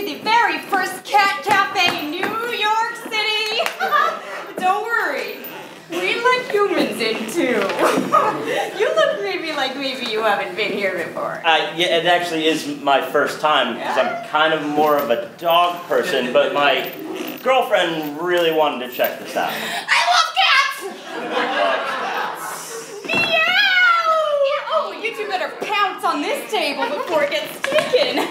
to the very first cat cafe in New York City. Don't worry, we let humans in too. You look like maybe you haven't been here before. Yeah, it actually is my first time because I'm kind of more of a dog person, but my girlfriend really wanted to check this out. I love cats! Meow! Oh, you two better pounce on this table before it gets taken.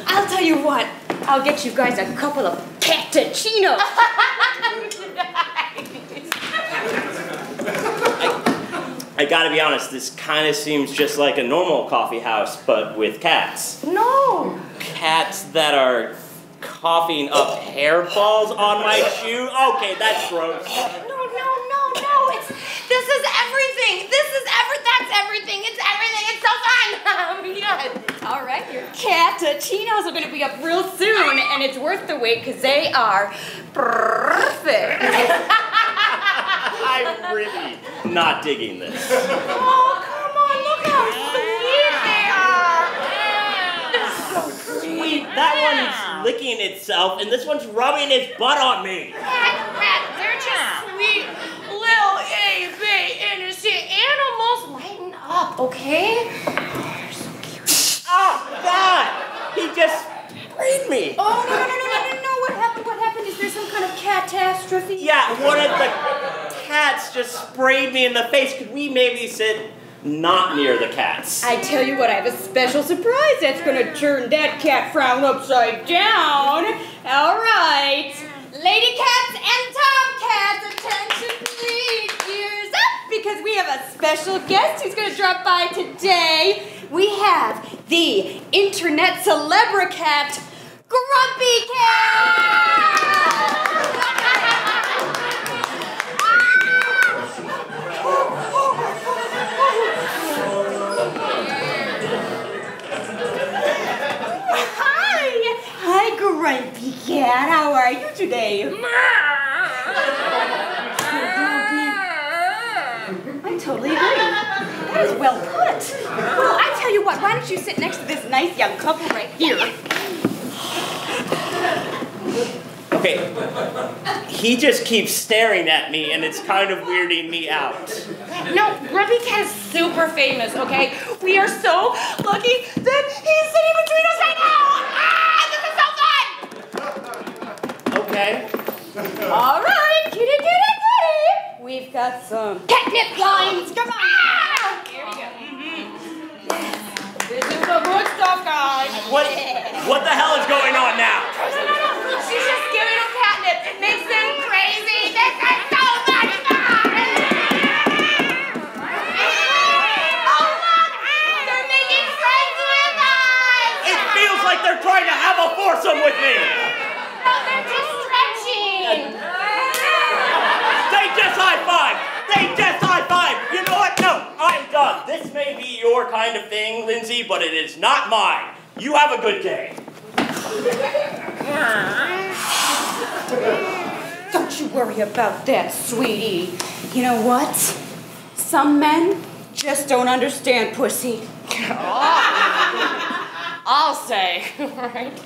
I'll tell you what, I'll get you guys a couple of cappuccinos. I gotta be honest, this kind of seems just like a normal coffee house, but with cats. No. Cats that are coughing up hairballs on my shoe? Okay, that's gross. No. This is everything. That's everything. It's everything. It's so fun. Yeah. All right, your cappuccinos are going to be up real soon, and it's worth the wait because they are perfect. I'm really not digging this. Oh, come on. Look how sweet they are. They're so Sweet. That one's licking itself, and this one's rubbing its butt on me. They're just sweet little itty-bitty innocent animals. Lighten up, okay? They're so cute. Oh, God! He just sprayed me. Oh, no. What happened? Is there some kind of catastrophe? Yeah, one of the cats just sprayed me in the face. Could we maybe sit not near the cats? I tell you what, I have a special surprise that's going to turn that cat frown upside down. All right. Lady cats and tomcats, attention please. Ears up, because we have a special guest who's going to drop by today. We have the internet celebricat, Grumpy Cat! Hi, Grumpy Cat. How are you today? I totally agree. That is well put. Well, I tell you what, why don't you sit next to this nice young couple right here? Okay, he just keeps staring at me, and it's kind of weirding me out. No, Grumpy Cat is super famous, okay? We are so lucky that he's sitting between us right now! Ah, this is so fun! Okay. All right, kitty. We've got some catnip lines. Come on. Ah! Here we go. This is the good stuff, guys. What the hell is going on now? No. She's just giving them catnip. It makes them crazy. This is so much fun. Oh, look. They're making friends with us. It feels like they're trying to have a foursome with me. No, they're just stretching. They just high-five! You know what? No, I'm done. This may be your kind of thing, Lindsay, but it is not mine. You have a good day. Don't you worry about that, sweetie. You know what? Some men just don't understand pussy. I'll say, right?